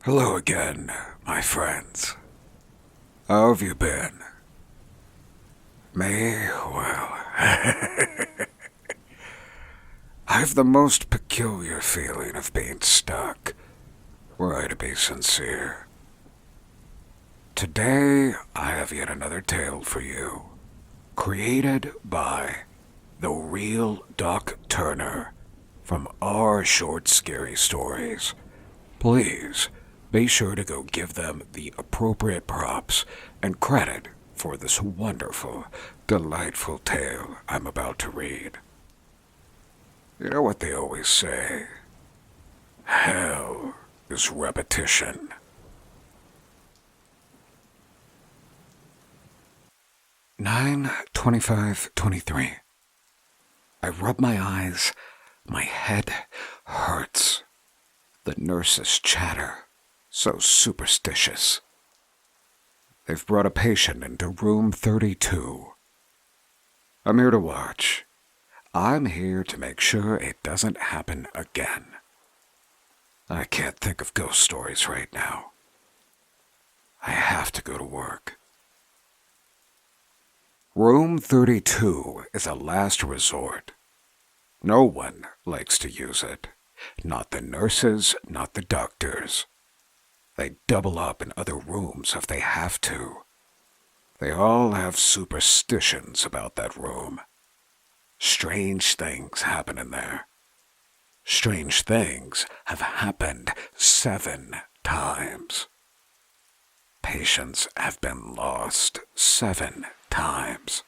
Hello again, my friends. How have you been? Me? Well, I've the most peculiar feeling of being stuck, were I to be sincere. Today, I have yet another tale for you, created by therealdocturner from our short scary stories. Please, be sure to go give them the appropriate props and credit for this wonderful, delightful tale I'm about to read. You know what they always say? Hell is repetition. 9:25:23. I rub my eyes. My head hurts. The nurses chatter. So superstitious. They've brought a patient into room 32. I'm here to watch. I'm here to make sure it doesn't happen again. I can't think of ghost stories right now. I have to go to work. Room 32 is a last resort. No one likes to use it. Not the nurses, not the doctors. They double up in other rooms if they have to. They all have superstitions about that room. Strange things happen in there. Strange things have happened 7 times. Patients have been lost 7 times.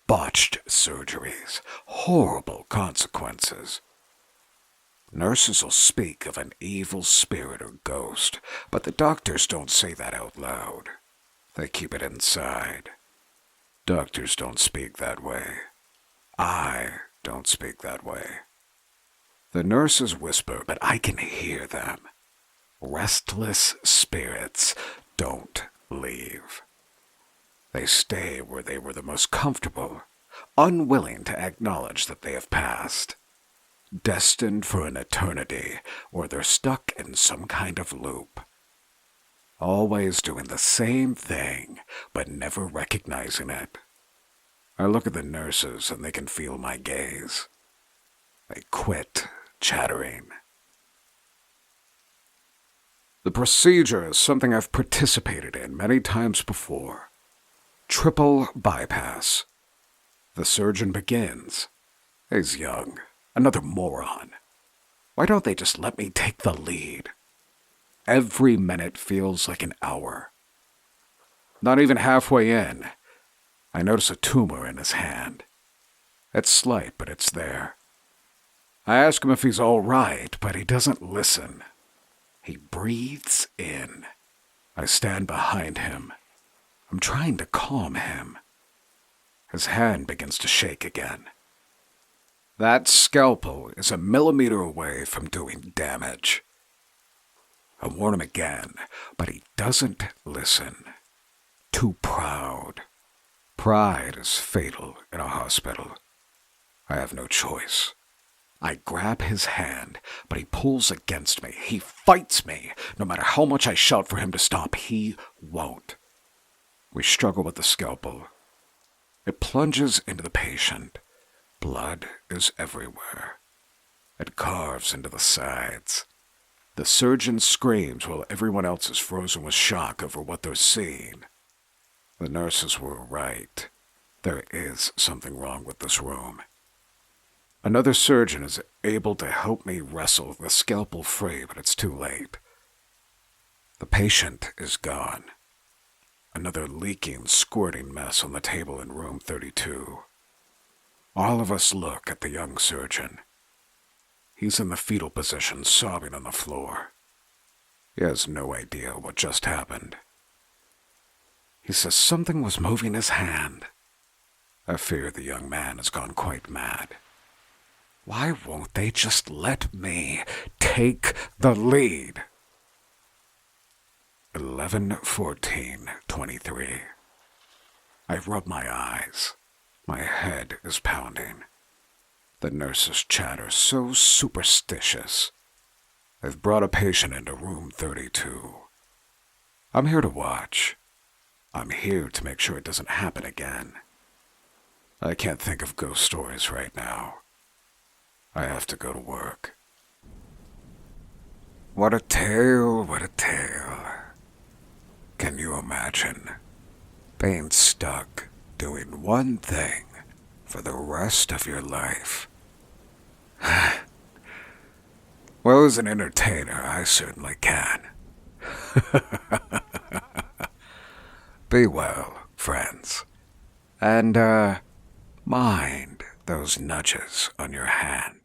Botched surgeries, horrible consequences. Nurses will speak of an evil spirit or ghost, but the doctors don't say that out loud. They keep it inside. Doctors don't speak that way. I don't speak that way. The nurses whisper, but I can hear them. Restless spirits don't leave. They stay where they were the most comfortable, unwilling to acknowledge that they have passed. Destined for an eternity, or they're stuck in some kind of loop. Always doing the same thing, but never recognizing it. I look at the nurses and they can feel my gaze. They quit chattering. The procedure is something I've participated in many times before. Triple bypass. The surgeon begins. He's young. Another moron. Why don't they just let me take the lead? Every minute feels like an hour. Not even halfway in, I notice a tumor in his hand. It's slight, but it's there. I ask him if he's all right, but he doesn't listen. He breathes in. I stand behind him. I'm trying to calm him. His hand begins to shake again. That scalpel is a millimeter away from doing damage. I warn him again, but he doesn't listen. Too proud. Pride is fatal in a hospital. I have no choice. I grab his hand, but he pulls against me. He fights me. No matter how much I shout for him to stop, he won't. We struggle with the scalpel. It plunges into the patient. Blood is everywhere. It carves into the sides. The surgeon screams while everyone else is frozen with shock over what they're seeing. The nurses were right. There is something wrong with this room. Another surgeon is able to help me wrestle the scalpel free, but it's too late. The patient is gone. Another leaking, squirting mess on the table in room 32. All of us look at the young surgeon. He's in the fetal position, sobbing on the floor. He has no idea what just happened. He says something was moving his hand. I fear the young man has gone quite mad. Why won't they just let me take the lead? 11:14:23. I rub my eyes. My head is pounding. The nurses chatter so superstitious. They've brought a patient into room 32. I'm here to watch. I'm here to make sure it doesn't happen again. I can't think of ghost stories right now. I have to go to work. What a tale, what a tale. Can you imagine being stuck doing one thing for the rest of your life? Well, as an entertainer, I certainly can. Be well, friends. And, mind those nudges on your hand.